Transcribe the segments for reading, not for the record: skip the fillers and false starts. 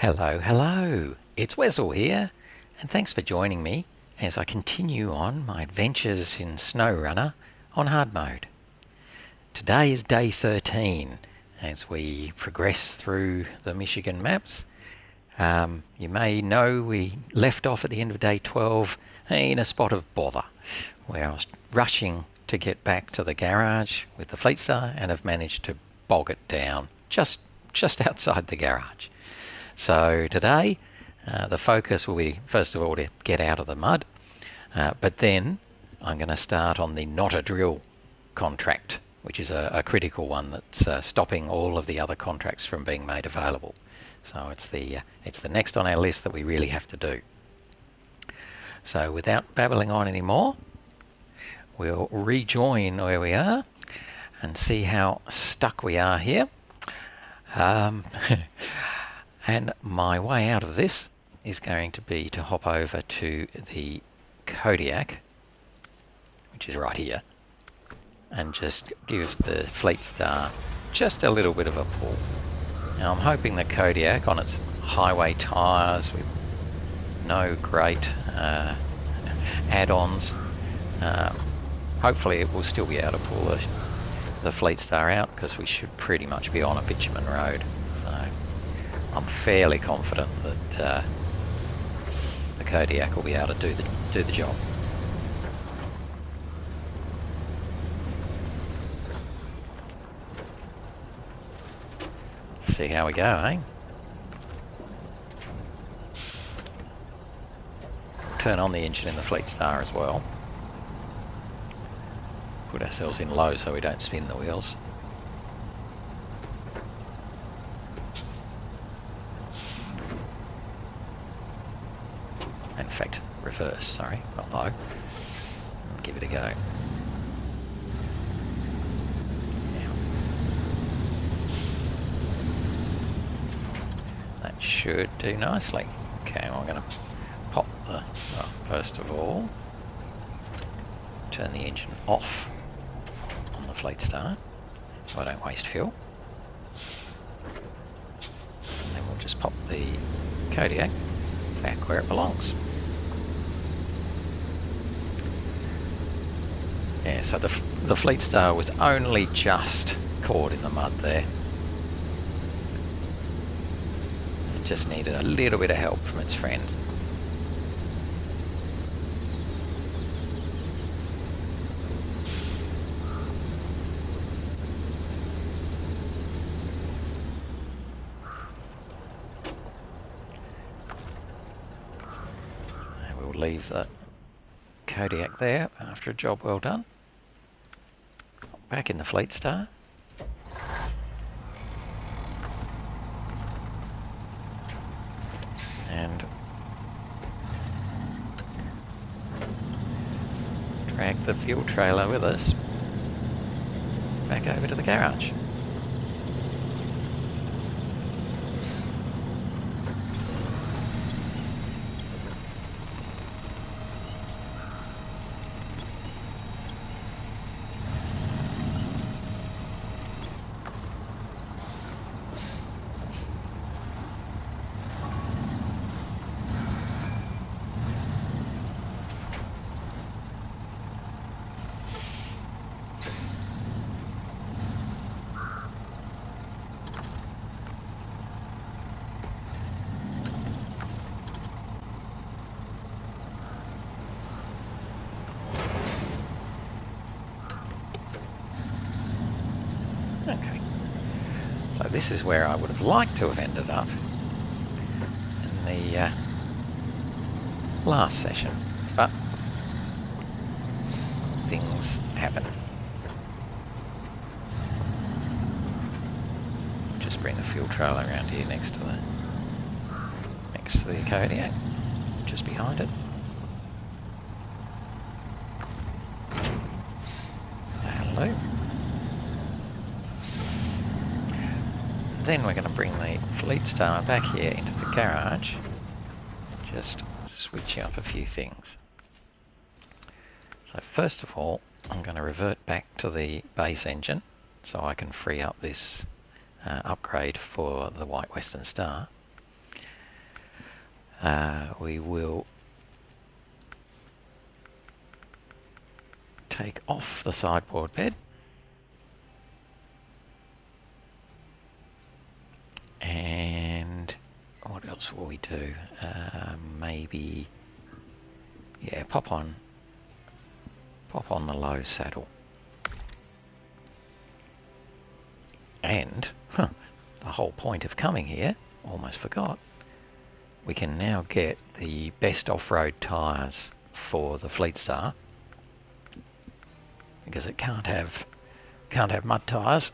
Hello, hello, it's Wessel here, and thanks for joining me as I continue on my adventures in SnowRunner on hard mode. Today is day 13 as we progress through the Michigan maps. You may know we left off at the end of day 12 in a spot of bother, where I was rushing to get back to the garage with the Fleetstar and have managed to bog it down just outside the garage. So today, the focus will be, first of all, to get out of the mud, but then I'm going to start on the not a drill contract, which is a critical one that's stopping all of the other contracts from being made available. So it's the next on our list that we really have to do. So without babbling on anymore, we'll rejoin where we are and see how stuck we are here. And my way out of this is going to be to hop over to the Kodiak, which is right here, and just give the Fleetstar just a little bit of a pull. Now I'm hoping the Kodiak on its highway tyres with no great add-ons, hopefully it will still be able to pull the Fleetstar out, because we should pretty much be on a bitumen road. So I'm fairly confident that the Kodiak will be able to do the job. Let's see how we go, eh? Turn on the engine in the Fleetstar as well. Put ourselves in low so we don't spin the wheels. In fact, reverse, sorry, not low. And give it a go. Now, that should do nicely. Okay, well, I'm going to pop the, well, first of all, turn the engine off on the Fleetstar so I don't waste fuel. And then we'll just pop the Kodiak back where it belongs. Yeah, so the Fleetstar was only just caught in the mud there. It just needed a little bit of help from its friend. And we'll leave the Kodiak there after a job well done. Back in the Fleetstar. And drag the fuel trailer with us back over to the garage. Okay, so this is where I would have liked to have ended up in the last session, but things happen. Just bring the fuel trailer around here next to the Kodiak, just behind it. Hello. Then we're going to bring the Fleetstar back here into the garage, just switching up a few things. So first of all, I'm going to revert back to the base engine so I can free up this upgrade for the White Western Star. we will take off the sideboard bed and what else will we do? Maybe, yeah, pop on the low saddle. And the whole point of coming here, almost forgot, we can now get the best off-road tyres for the Fleetstar, because it can't have mud tyres,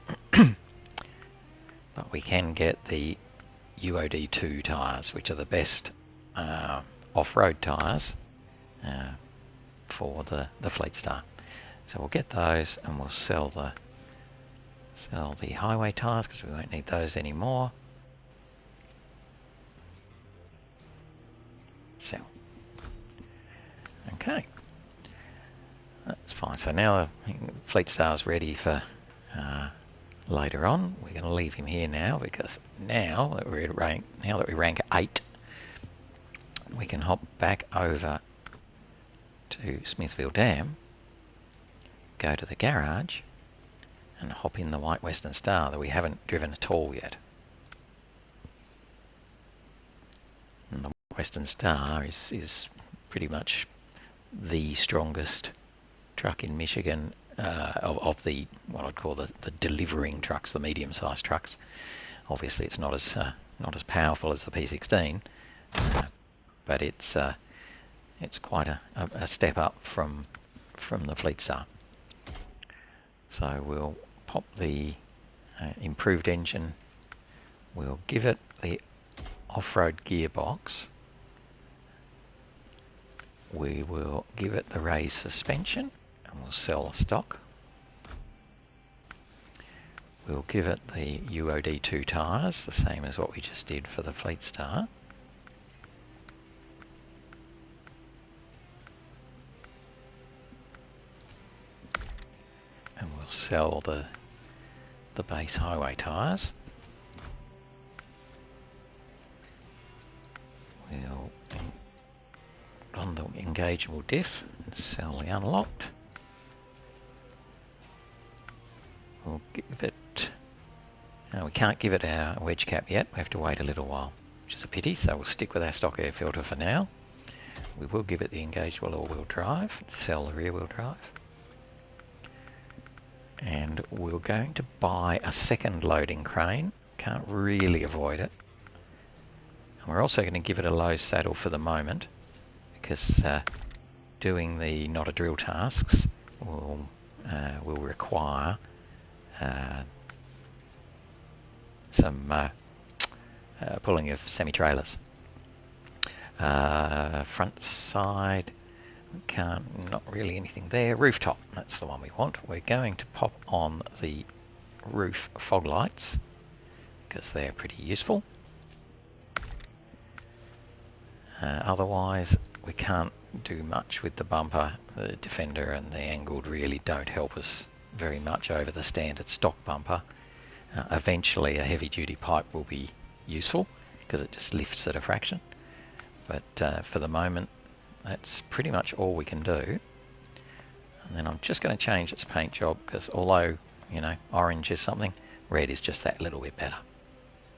but we can get the UOD2 tyres, which are the best off-road tyres for the Fleetstar. So we'll get those and we'll sell the highway tyres because we won't need those anymore. Sell. Okay, that's fine. So now the Fleetstar's ready for later on. We're going to leave him here now because now that we rank 8, we can hop back over to Smithfield Dam, go to the garage, and hop in the White Western Star that we haven't driven at all yet. And the Western Star is pretty much the strongest truck in Michigan of the what I'd call the delivering trucks, the medium-sized trucks. Obviously, it's not as powerful as the P16, but it's quite a step up from the Fleetstar. So we'll pop the improved engine. We'll give it the off-road gearbox. We will give it the raised suspension and we'll sell the stock. We'll give it the UOD2 tyres, the same as what we just did for the Fleetstar. And we'll sell the base highway tyres. We'll on the engageable diff, sell the unlocked. We'll give it, no, we can't give it our wedge cap yet, we have to wait a little while, which is a pity, so we'll stick with our stock air filter for now. We will give it the engageable all-wheel drive, sell the rear-wheel drive. And we're going to buy a second loading crane, can't really avoid it. And we're also going to give it a low saddle for the moment, because doing the not a drill tasks will require some pulling of semi-trailers. Front side, not really anything there. Rooftop, that's the one we want. We're going to pop on the roof fog lights because they're pretty useful. Otherwise, we can't do much with the bumper. The Defender and the angled really don't help us very much over the standard stock bumper. Eventually a heavy duty pipe will be useful because it just lifts it a fraction. But for the moment, that's pretty much all we can do. And then I'm just going to change its paint job because although, you know, orange is something, red is just that little bit better.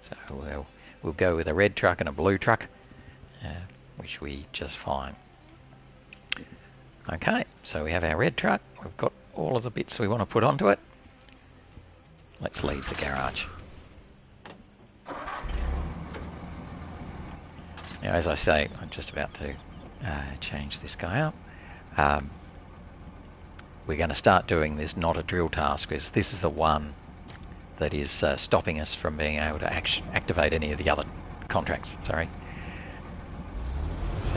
So we'll go with a red truck and a blue truck, which we just fine. Okay, so we have our red truck. We've got all of the bits we want to put onto it. Let's leave the garage. Now, as I say, I'm just about to change this guy up. We're going to start doing this not a drill task because this is the one that is stopping us from being able to activate any of the other contracts. Sorry.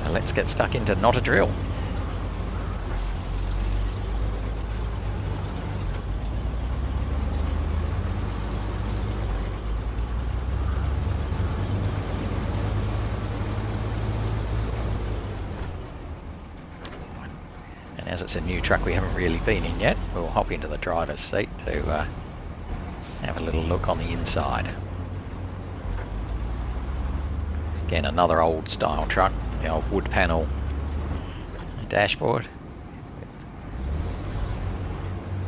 So let's get stuck into not a drill. As it's a new truck we haven't really been in yet, we'll hop into the driver's seat to have a little look on the inside. Again, another old style truck, the old wood panel dashboard,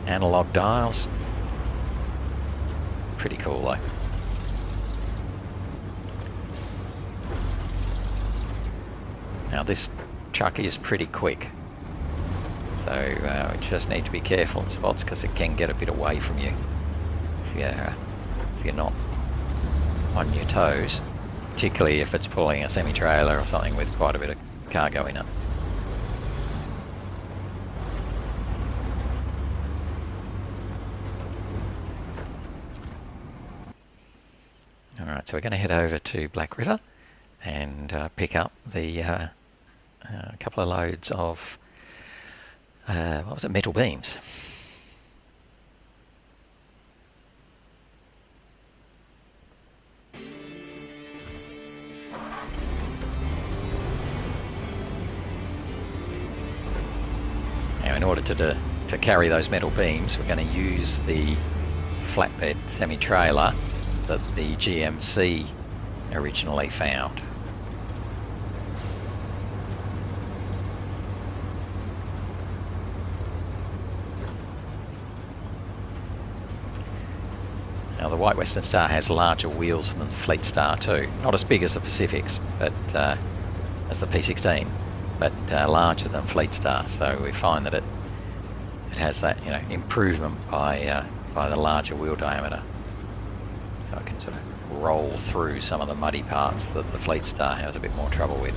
analog dials. Pretty cool though. Now this truck is pretty quick, so we just need to be careful in spots because it can get a bit away from you if you're not on your toes, particularly if it's pulling a semi-trailer or something with quite a bit of cargo in it. Alright, so we're going to head over to Black River and pick up the couple of loads of what was it, metal beams. Now, in order to carry those metal beams, we're going to use the flatbed semi-trailer that the GMC originally found. Now the White Western Star has larger wheels than the Fleetstar too. Not as big as the Pacifics, but as the P16, but larger than Fleetstar. So we find that it has that improvement by the larger wheel diameter. So it can sort of roll through some of the muddy parts that the Fleetstar has a bit more trouble with.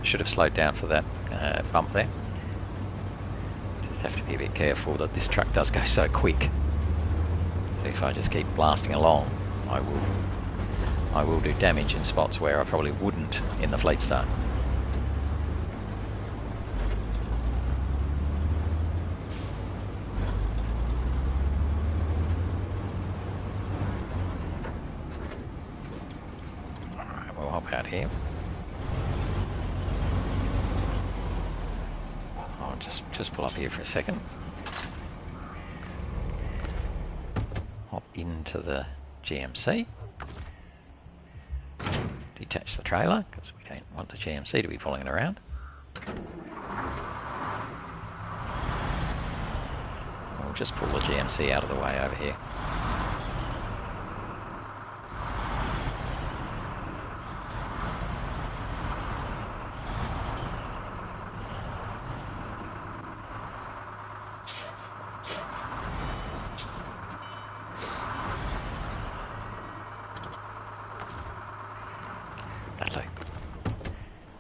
Should have slowed down for that bump there. Just have to be a bit careful that this truck does go so quick. So if I just keep blasting along, I will do damage in spots where I probably wouldn't in the Fleetstar. Alright, we'll hop out here. Just pull up here for a second. Hop into the GMC. Detach the trailer because we don't want the GMC to be following it around. We'll just pull the GMC out of the way over here.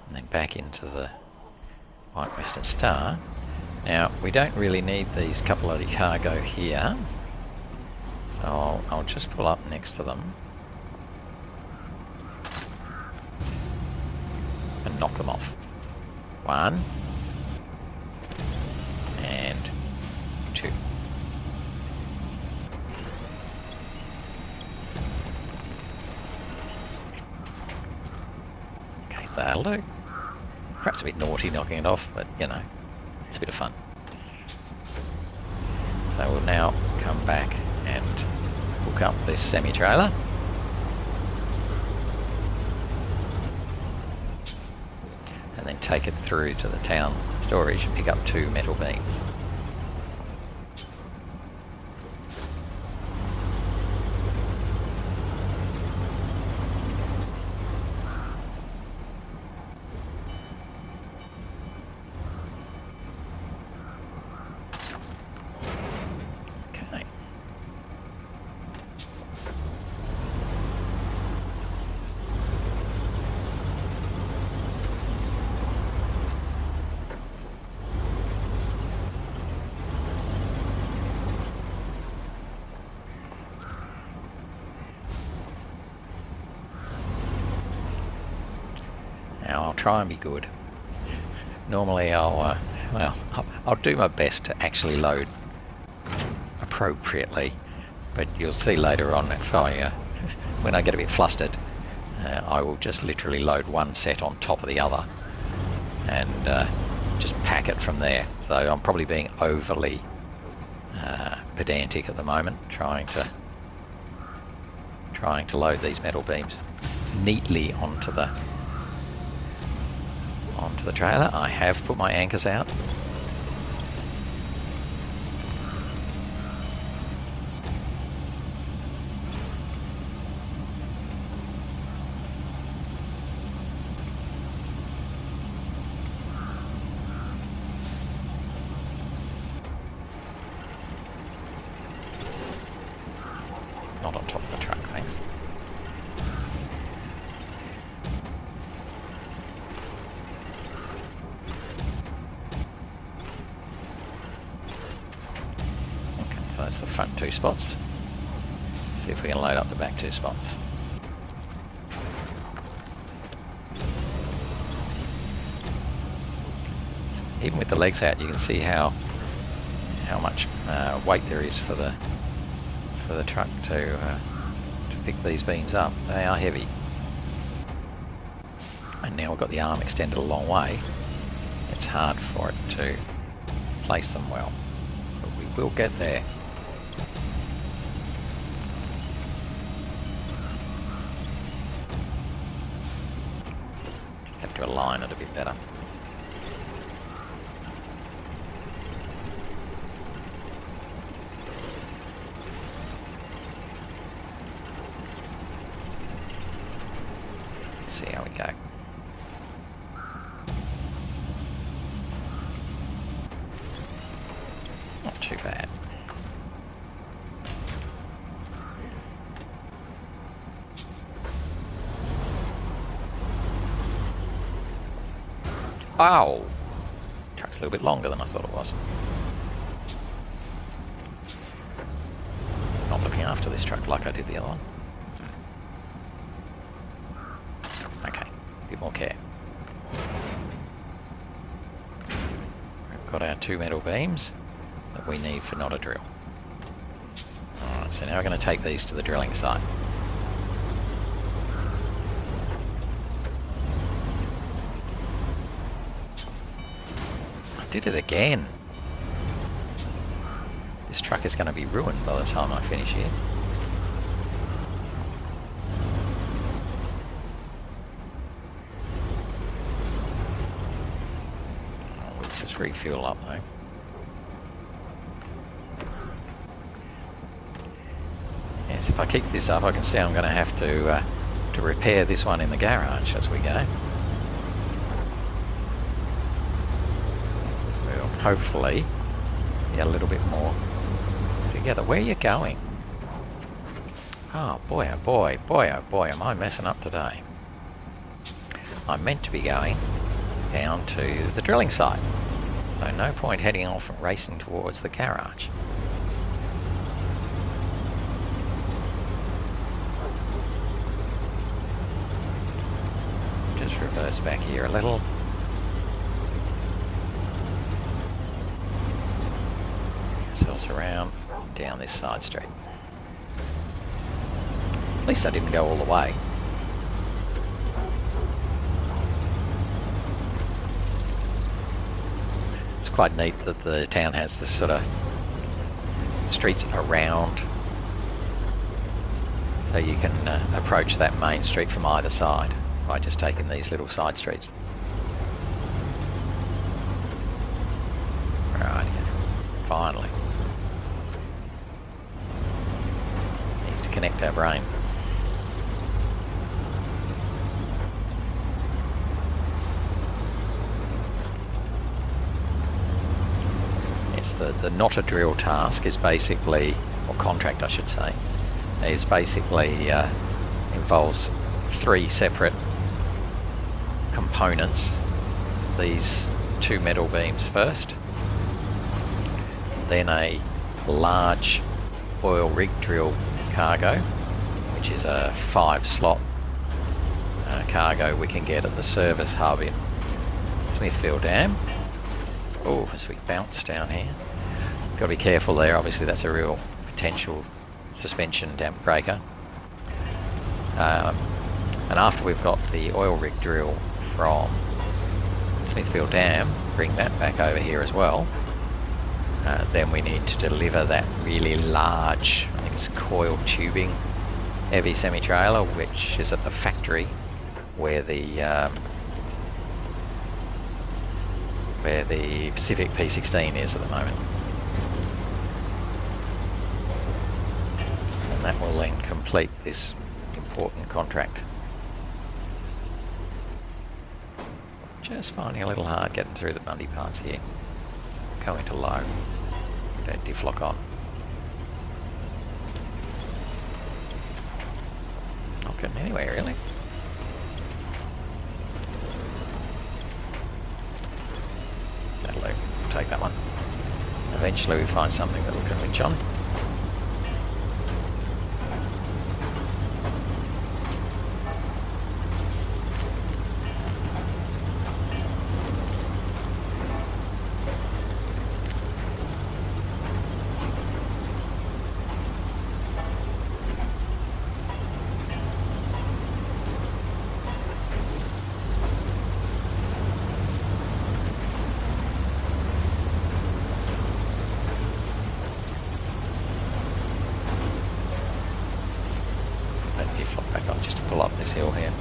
And then back into the White Western Star. Now we don't really need these couple of cargo here, so I'll just pull up next to them and knock them off. One and two. Okay, that'll do. Perhaps a bit naughty knocking it off, but you know, it's a bit of fun. So we'll now come back and hook up this semi-trailer. And then take it through to the town storage and pick up 2 metal beams. I'll try and be good. Normally I'll do my best to actually load appropriately, but you'll see later on if when I get a bit flustered, I will just literally load one set on top of the other and just pack it from there. So I'm probably being overly pedantic at the moment, trying to load these metal beams neatly onto the trailer. I have put my anchors out. Not on top of the truck, thanks. Okay, so that's the front two spots. See if we can load up the back two spots. Even with the legs out, you can see how much weight there is for the truck to pick these beams up. They are heavy. And now we've got the arm extended a long way. It's hard for it to place them well. But we will get there. Have to align it a bit better. See how we go. Not too bad. Ow! Truck's a little bit longer than I thought it was. Not looking after this truck like I did the other one. More care. We've got our two metal beams that we need for not a drill. Alright, so now we're going to take these to the drilling site. I did it again. This truck is going to be ruined by the time I finish here. Refuel up though. Yes, if I keep this up, I can see I'm going to have to repair this one in the garage as we go. We'll hopefully get a little bit more together. Where are you going? Oh boy, oh boy, boy, oh boy, am I messing up today. I'm meant to be going down to the drilling site. So no point heading off and racing towards the garage. Just reverse back here a little. Ourselves around down this side street. At least I didn't go all the way. Quite neat that the town has this sort of streets around, so you can approach that main street from either side by just taking these little side streets. Right, finally. Needs to connect our brain. The not a drill task is basically, or contract I should say, is basically involves three separate components. These two metal beams first, then a large oil rig drill cargo, which is a 5-slot cargo we can get at the service hub in Smithfield Dam. Oh, as we bounce down here. Got to be careful there, obviously that's a real potential suspension damp breaker. And after we've got the oil rig drill from Smithfield Dam, bring that back over here as well, then we need to deliver that really large, I think it's coiled tubing heavy semi-trailer, which is at the factory where the Pacific P16 is at the moment. And that will then complete this important contract. Just finding a little hard getting through the bundy parts here. Going to low. Don't deflock on. Not getting anywhere really. That'll do. We'll take that one. Eventually we find something that we can winch on. Up this hill here.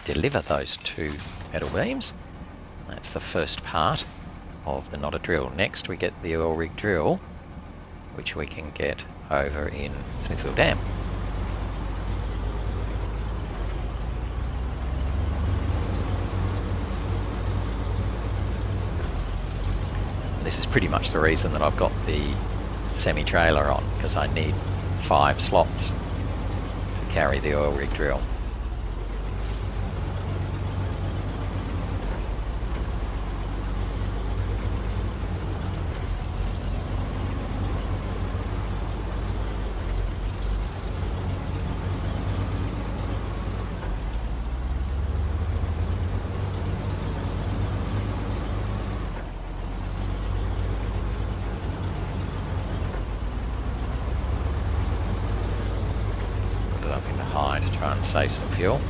Deliver those two metal beams. That's the first part of the knotted drill. Next we get the oil rig drill, which we can get over in Smithfield Dam. This is pretty much the reason that I've got the semi-trailer on, because I need 5 slots to carry the oil rig drill. To try and save some fuel.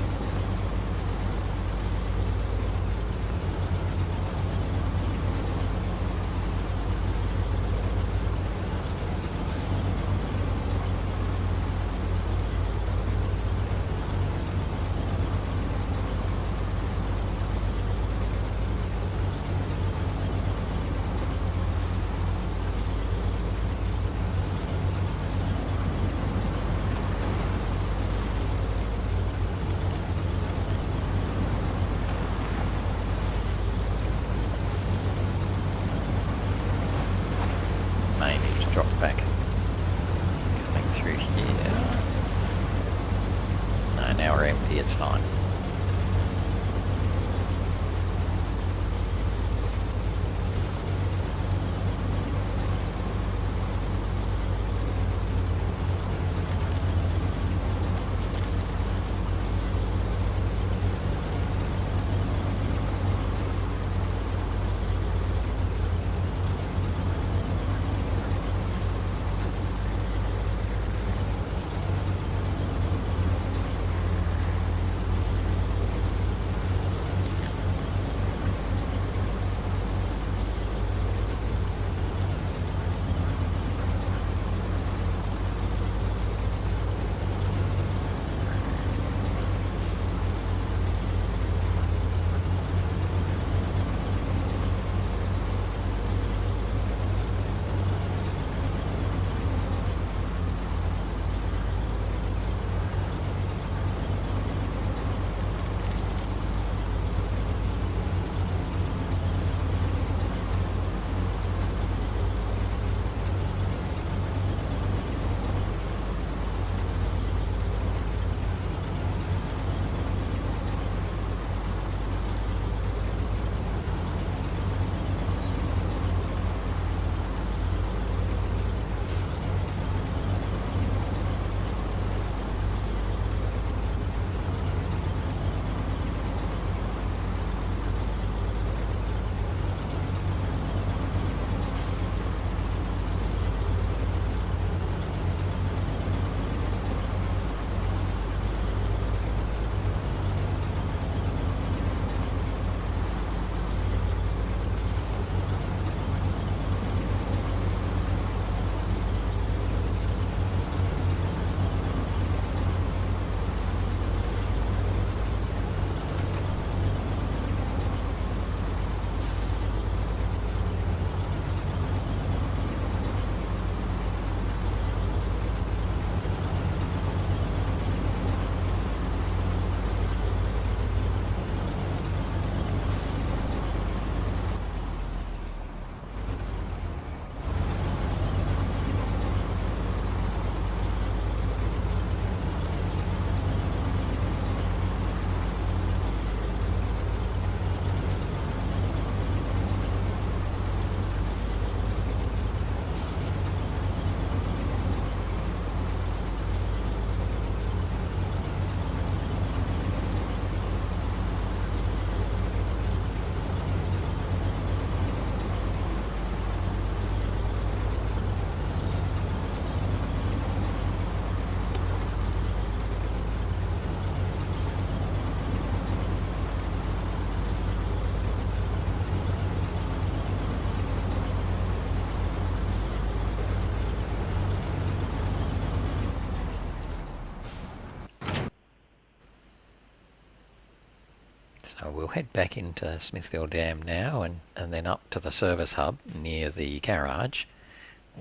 we'll head back into Smithfield Dam now and then up to the service hub near the garage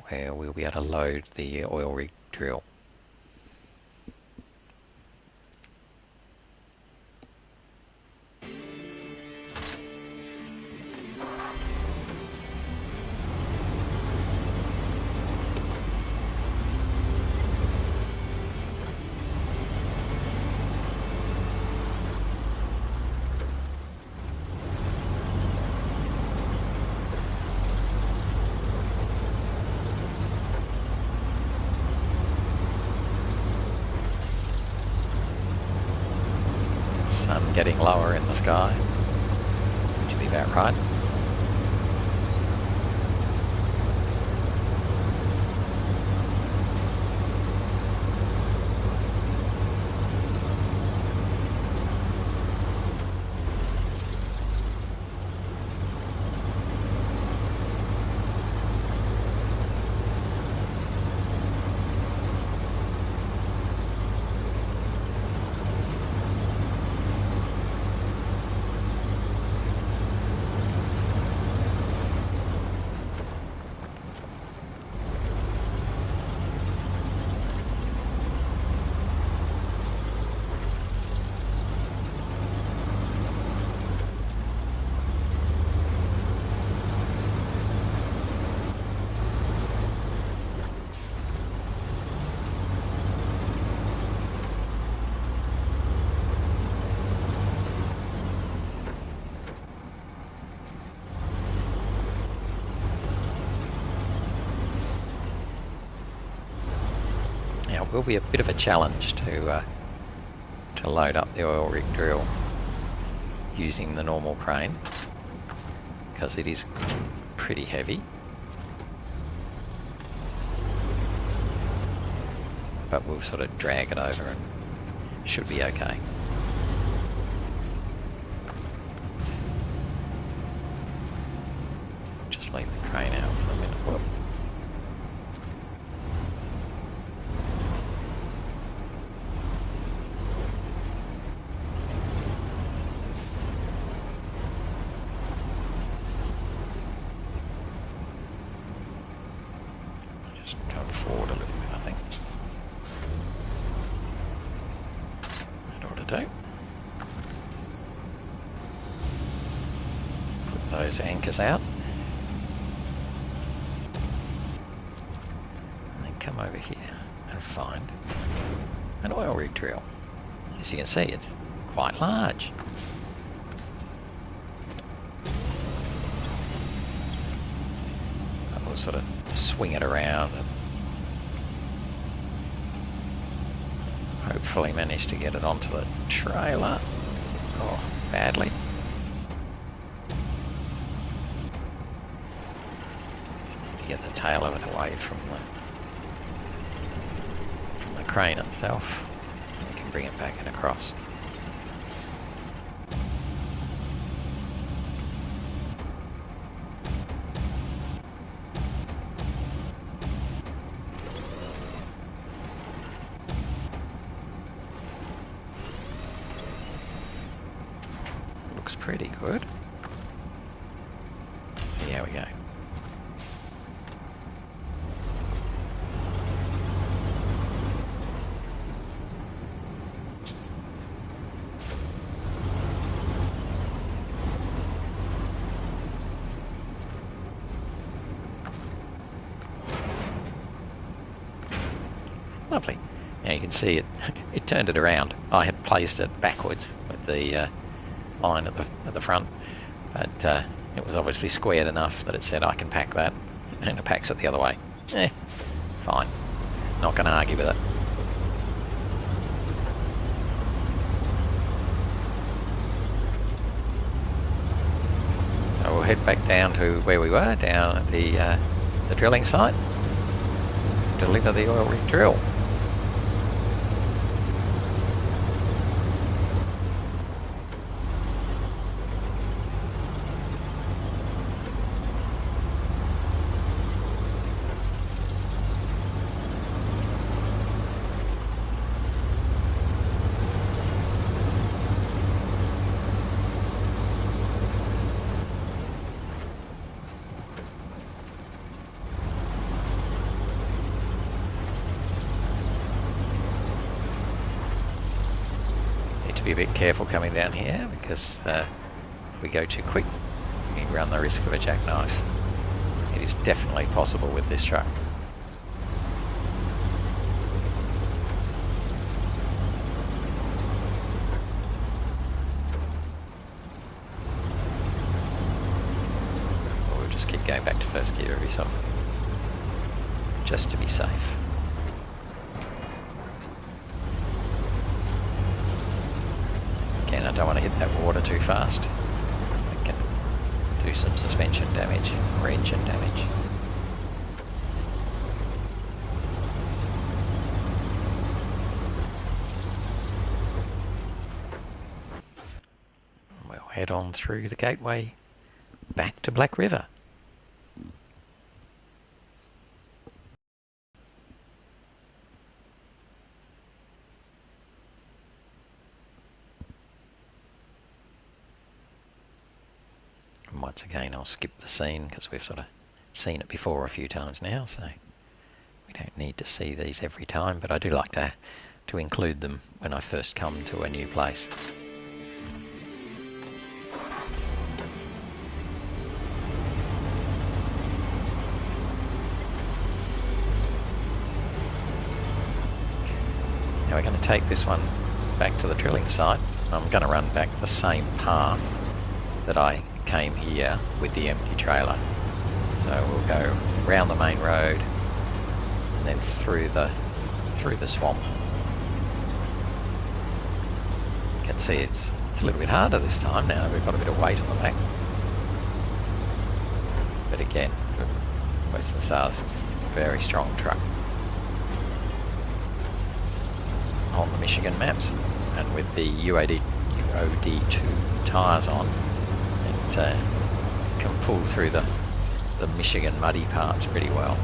where we'll be able to load the oil rig drill. Sun getting lower in the sky, which would be about right. Now it will be a bit of a challenge to load up the oil rig drill using the normal crane because it is pretty heavy, but we'll sort of drag it over and it should be okay. Just leave the crane out for a minute. Whoop. Forward a little bit, I think. That ought to do. Put those anchors out. And then come over here and find an oil rig drill. As you can see, it's quite large. We'll sort of swing it around and hopefully manage to get it onto the trailer. Oh, badly. To get the tail of it away from the crane itself. We can bring it back and across. Pretty good. See how we go. Lovely. Now you can see it turned it around. I had placed it backwards with the line at the front, but it was obviously squared enough that it said I can pack that, and it packs it the other way. Fine. Not going to argue with it. So we'll head back down to where we were, down at the drilling site, deliver the oil rig drill. be a bit careful coming down here because if we go too quick, we run the risk of a jackknife. It is definitely possible with this truck. We'll just keep going back to first gear every so often, just to be safe. Again, I don't want to hit that water too fast. It can do some suspension damage or engine damage. We'll head on through the gateway back to Black River. Once again, I'll skip the scene because we've sort of seen it before a few times now, so we don't need to see these every time, but I do like to include them when I first come to a new place. Now we're going to take this one back to the drilling site. I'm going to run back the same path that I came here with the empty trailer. So we'll go round the main road and then through the swamp. You can see it's a little bit harder this time now. We've got a bit of weight on the back. But again, Western Star's very strong truck on the Michigan maps, and with the UOD2 tyres on, it can pull through the Michigan muddy parts pretty well.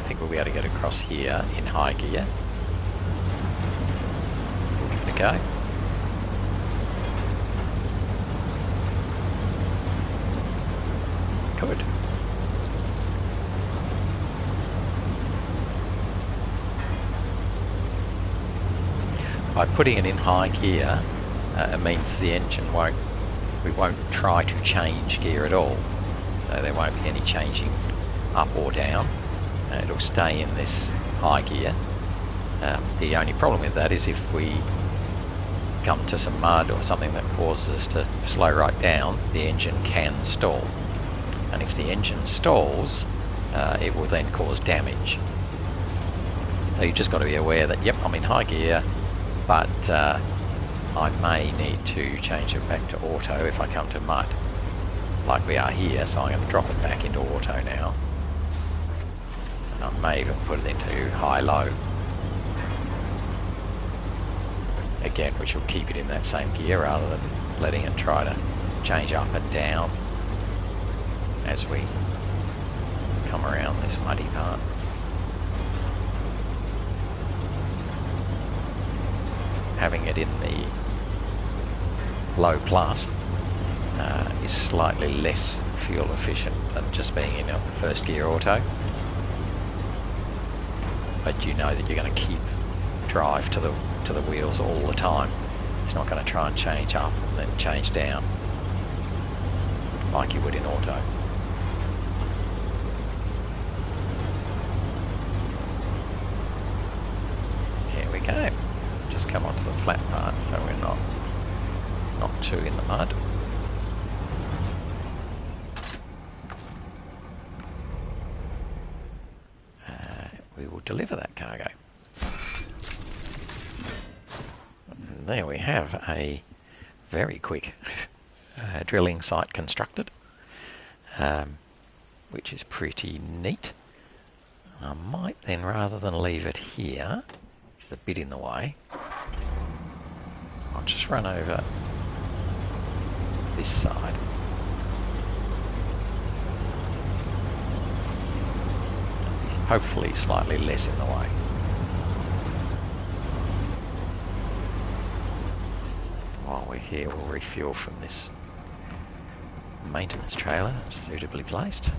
don't think we'll be able to get across here in high gear. We'll give it a go. Good. by putting it in high gear, it means the engine we won't try to change gear at all. So there won't be any changing up or down. It'll stay in this high gear. The only problem with that is if we come to some mud or something that causes us to slow right down, the engine can stall. And if the engine stalls, it will then cause damage. So you just got to be aware that, yep, I'm in high gear, but I may need to change it back to auto if I come to mud, like we are here. So I'm going to drop it back into auto now. And I may even put it into high-low. Again, which will keep it in that same gear rather than letting it try to change up and down as we come around this muddy part. Having it in the low plus is slightly less fuel efficient than just being in a first gear auto, but you know that you're going to keep drive to the wheels all the time. It's not going to try and change up and then change down like you would in auto. Here we go. Just come onto the flat part so we're not too in the mud. We will deliver that cargo. And there we have a very quick drilling site constructed, which is pretty neat. I might then, rather than leave it here, which is a bit in the way, I'll just run over this side. Hopefully slightly less in the way. While we're here, we'll refuel from this maintenance trailer that's suitably placed.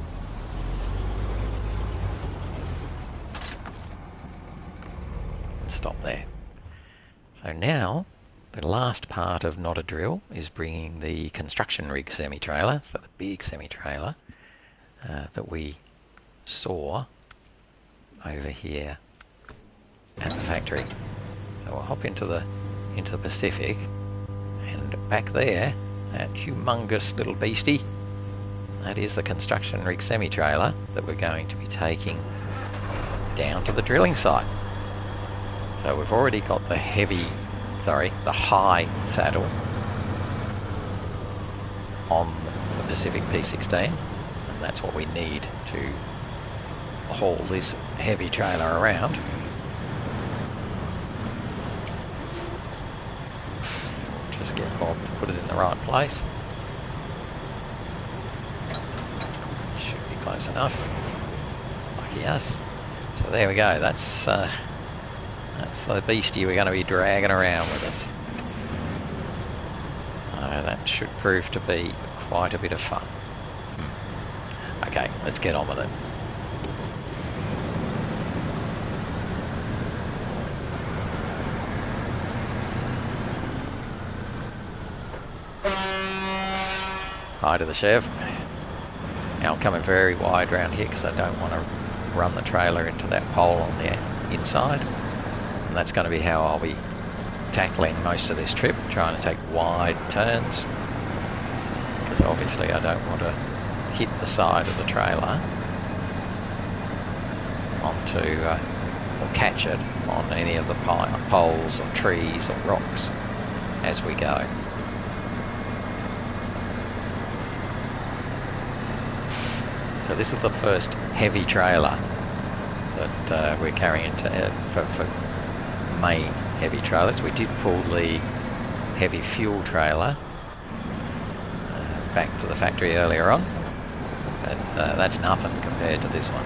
And stop there. So now, the last part of Not a Drill is bringing the construction rig semi-trailer, so the big semi-trailer that we saw over here at the factory. So we'll hop into the Pacific, and back there, that humongous little beastie, that is the construction rig semi-trailer that we're going to be taking down to the drilling site. So we've already got the high saddle on the Pacific P16, and that's what we need to haul this heavy trailer around. Just get Bob to put it in the right place. Should be close enough. Lucky us. So there we go. That's the beastie we're going to be dragging around with us. That should prove to be quite a bit of fun. Okay, let's get on with it. Hi to the Chev. Now I'm coming very wide around here because I don't want to run the trailer into that pole on the inside. And that's going to be how I'll be tackling most of this trip, trying to take wide turns. Because obviously I don't want to hit the side of the trailer onto, or catch it on any of the poles or trees or rocks as we go. So this is the first heavy trailer that we're carrying for main heavy trailers. We did pull the heavy fuel trailer back to the factory earlier on, but that's nothing compared to this one.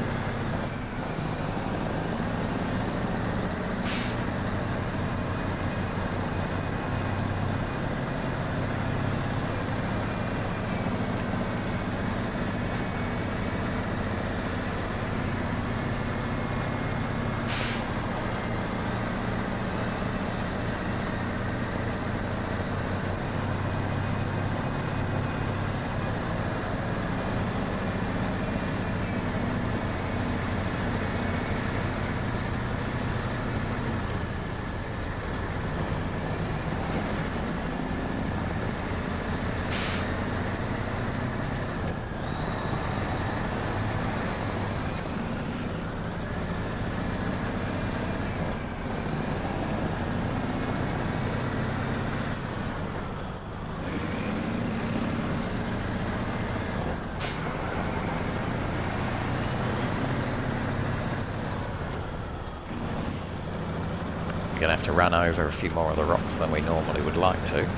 to run over a few more of the rocks than we normally would like to,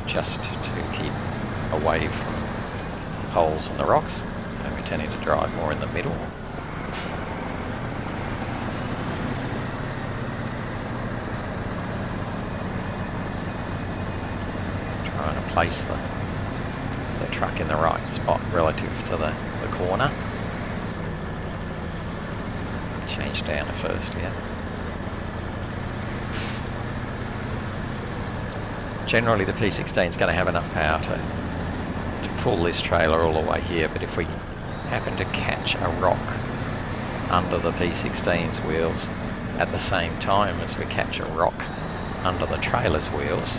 just to keep away from holes in the rocks, and we're tending to drive more in the middle. Trying to place the truck in the right spot relative to the corner. Change down to first here. Generally the P16 is going to have enough power to pull this trailer all the way here, but if we happen to catch a rock under the P16's wheels at the same time as we catch a rock under the trailer's wheels,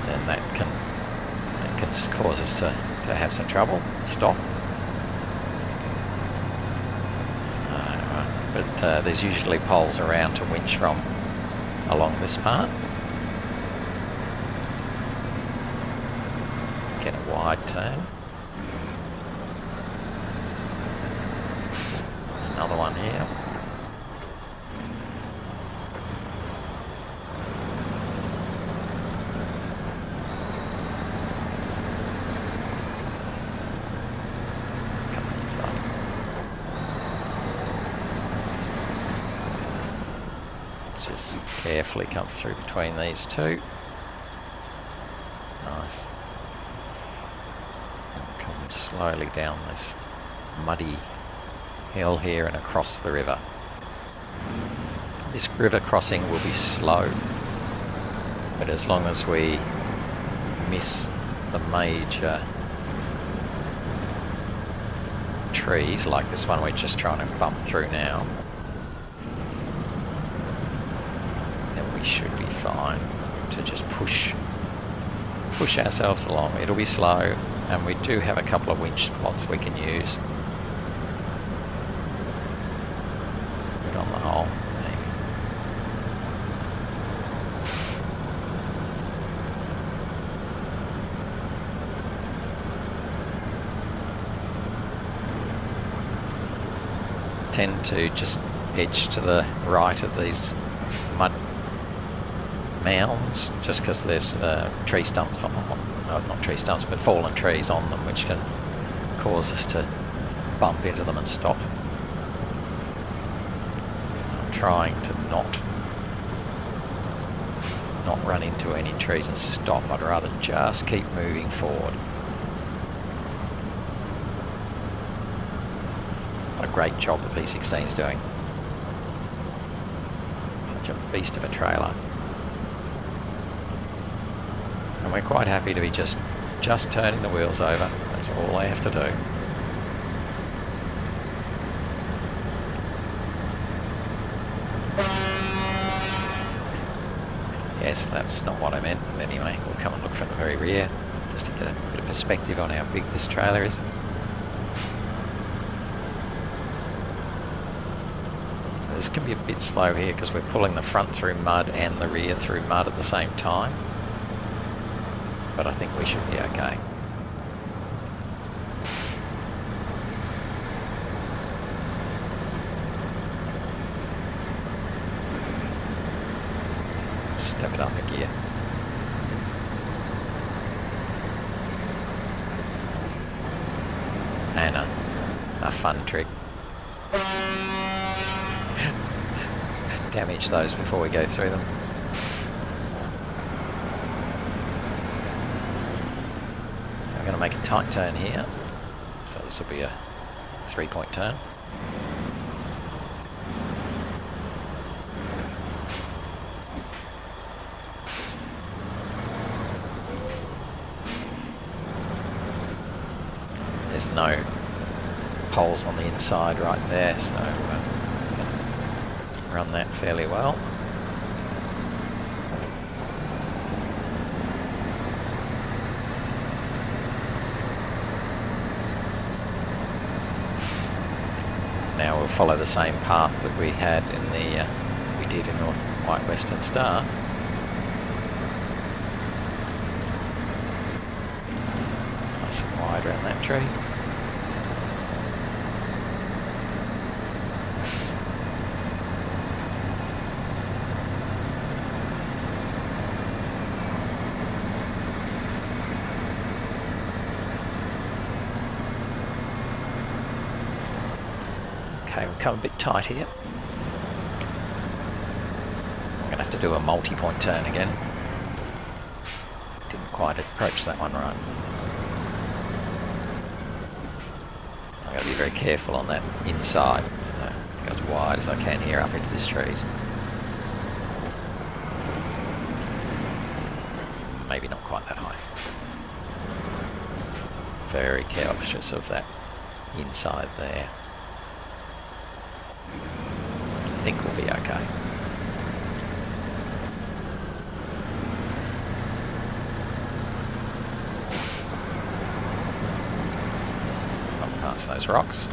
then that can cause us to have some trouble. Stop. But there's usually poles around to winch from along this part. Get a wide turn. Another one here. Just carefully come through between these two. Nice. Come slowly down this muddy hill here and across the river. This river crossing will be slow, but as long as we miss the major trees like this one we're just trying to bump through now, then we should be fine to just push ourselves along. It'll be slow, and we do have a couple of winch spots we can use. Put on the hole. Tend to just edge to the right of these mud mounds, just because there's tree stumps not tree stumps, but fallen trees on them, which can cause us to bump into them and stop. I'm trying to not run into any trees and stop. I'd rather just keep moving forward. What a great job the P16 is doing. Such a beast of a trailer. And we're quite happy to be just turning the wheels over. That's all they have to do. Yes, that's not what I meant, but anyway, we'll come and look from the very rear, just to get a bit of perspective on how big this trailer is. This can be a bit slow here because we're pulling the front through mud and the rear through mud at the same time. But I think we should be okay. Step it up a gear. And a fun trick. Damage those before we go through them. We're going to make a tight turn here, so this will be a 3-point turn. There's no holes on the inside right there, so run that fairly well. Now we'll follow the same path that we had in the we did in the White Western Star. Nice and wide around that tree. Okay, we've come a bit tight here. I'm going to have to do a multi-point turn again. Didn't quite approach that one right. I've got to be very careful on that inside. So go as wide as I can here up into this trees. Maybe not quite that high. Very cautious of that inside there. I think we'll be okay. Up past those rocks.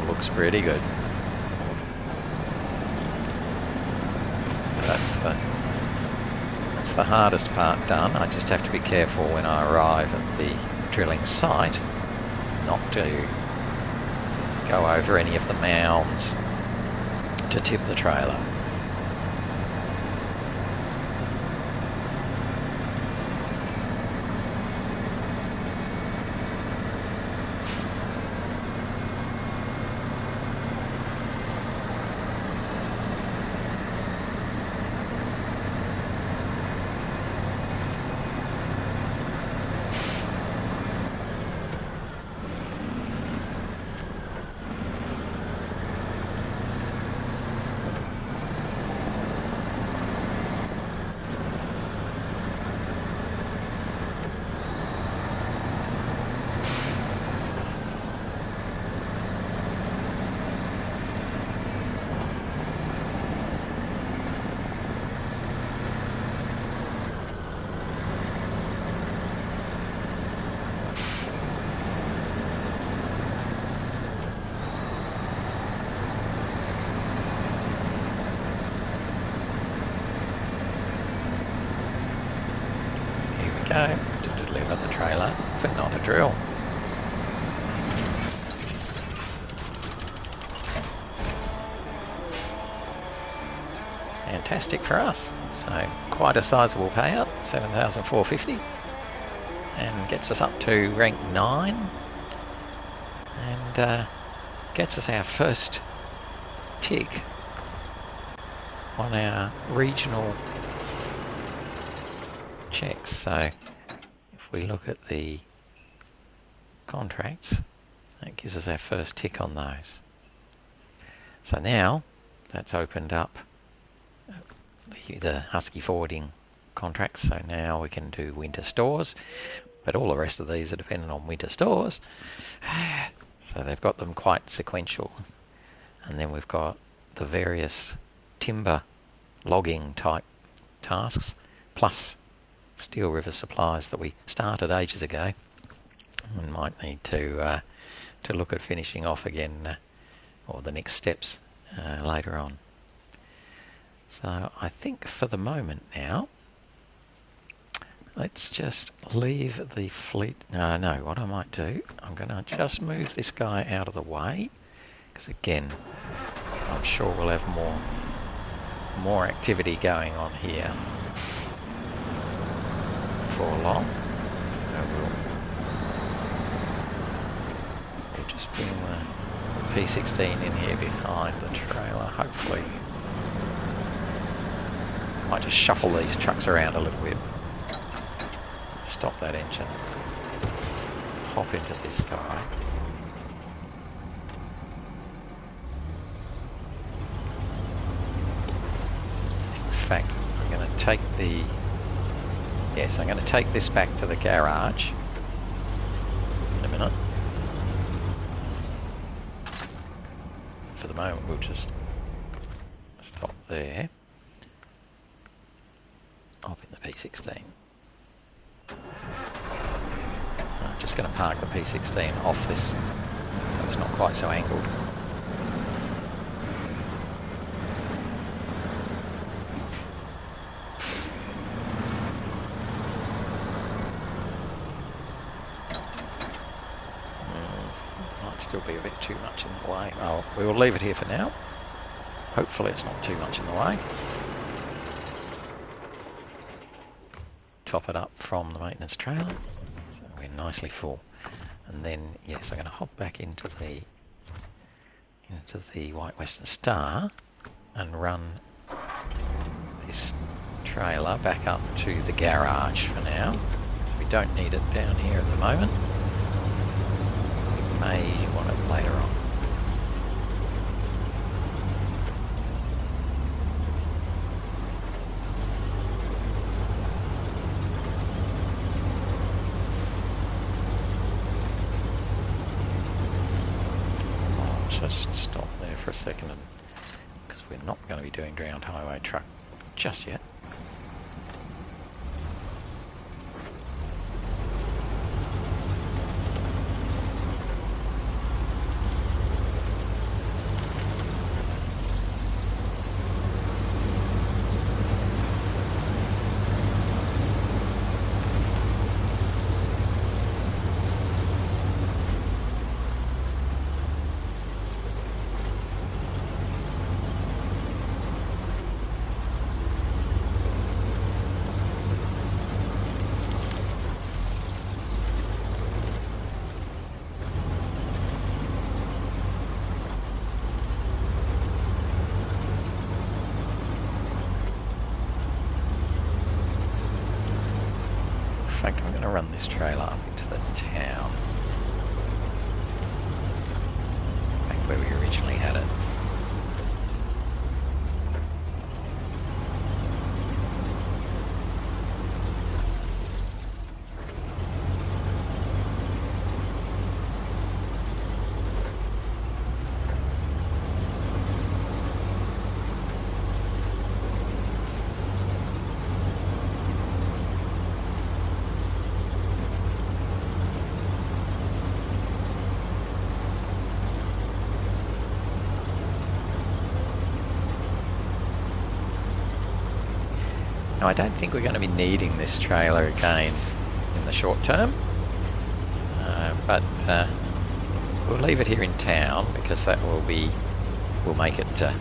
Looks pretty good. That's the hardest part done. I just have to be careful when I arrive at the drilling site not to go over any of the mounds to tip the trailer. Go to deliver the trailer, but not a drill. Fantastic for us. So quite a sizable payout, 7,450, and gets us up to rank 9, and gets us our first tick on our regional checks. So if we look at the contracts, that gives us our first tick on those. So now that's opened up the Husky forwarding contracts, so now we can do winter stores, but all the rest of these are dependent on winter stores, so they've got them quite sequential. And then we've got the various timber logging type tasks, plus Steel River supplies that we started ages ago and might need to look at finishing off again, or the next steps later on. So I think for the moment now, let's just leave the fleet. No, what I might do, I'm going to just move this guy out of the way, because again, I'm sure we'll have more activity going on here before long. So we'll just bring the P16 in here behind the trailer, hopefully. Might just shuffle these trucks around a little bit. Stop that engine. Hop into this guy. In fact, I'm going to take the... Yes, I'm going to take this back to the garage in a minute. For the moment, we'll just stop there. Hop in the P16. I'm just going to park the P16 off this, so it's not quite so angled. too much in the way. Oh, we will leave it here for now. Hopefully it's not too much in the way. Top it up from the maintenance trailer. So we're nicely full. And then, yes, I'm going to hop back into the White Western Star and run this trailer back up to the garage for now. We don't need it down here at the moment. We may want it later on. Just stop there for a second, because we're not going to be doing ground highway truck just yet. I think I'm going to run this trailer up into the town, back where we originally had it. Now, I don't think we're going to be needing this trailer again in the short term, but we'll leave it here in town because that will make it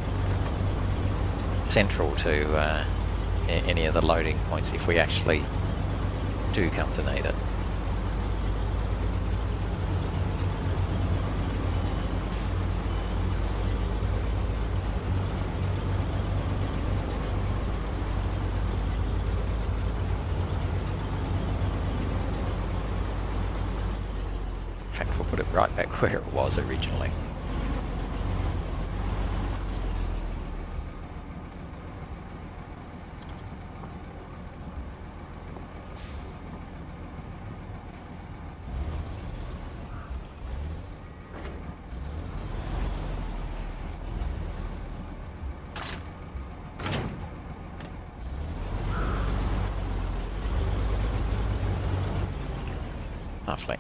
central to any of the loading points if we actually do come to need it. Put it right back where it was originally. Lovely.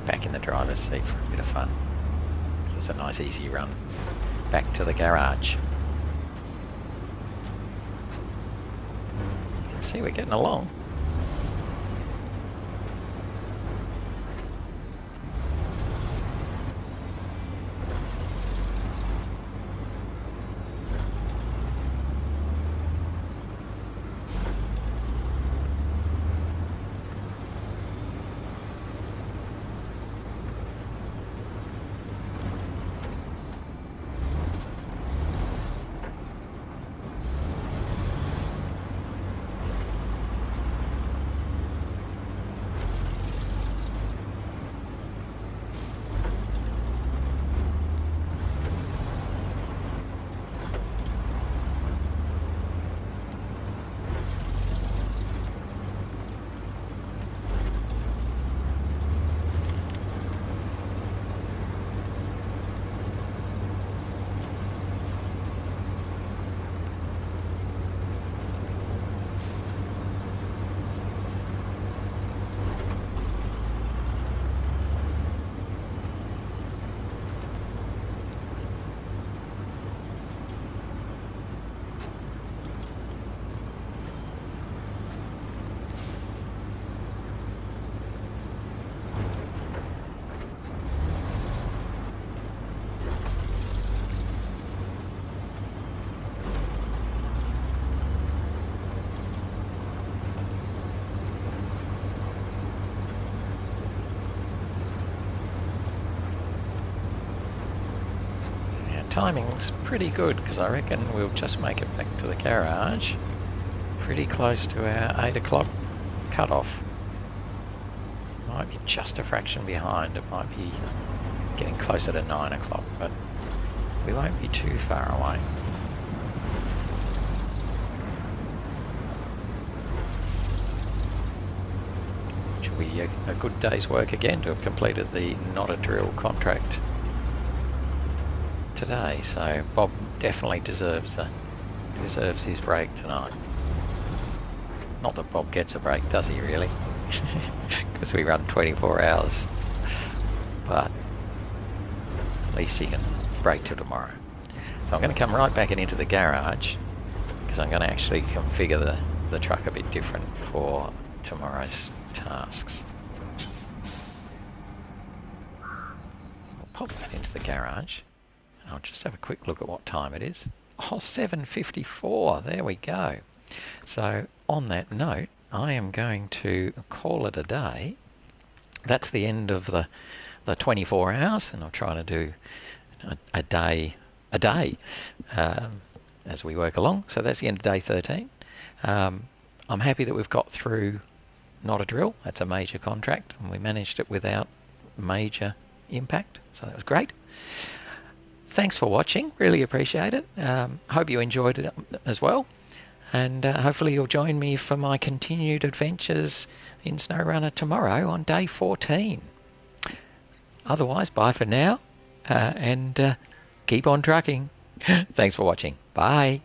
Back in the driver's seat for a bit of fun. It's a nice easy run back to the garage. You can see we're getting along. timing's pretty good because I reckon we'll just make it back to the garage pretty close to our 8 o'clock cutoff. Might be just a fraction behind. It might be getting closer to 9 o'clock, but we won't be too far away. Which will be a good day's work again to have completed the Not a Drill contract today. So Bob definitely deserves his break tonight. Not that Bob gets a break, does he really? Because we run 24 hours. But at least he can break till tomorrow. So I'm going to come right back into the garage because I'm going to actually configure the truck a bit different for tomorrow's tasks. I'll pop that into the garage. I'll just have a quick look at what time it is. Oh, 7:54. There we go. So on that note, I am going to call it a day. That's the end of the 24 hours, and I'm trying to do a day as we work along. So that's the end of day 13. I'm happy that we've got through Not a Drill. That's a major contract, and we managed it without major impact. So that was great. Thanks for watching. Really appreciate it. Hope you enjoyed it as well. And hopefully you'll join me for my continued adventures in SnowRunner tomorrow on day 14. Otherwise, bye for now, and keep on trucking. Thanks for watching. Bye.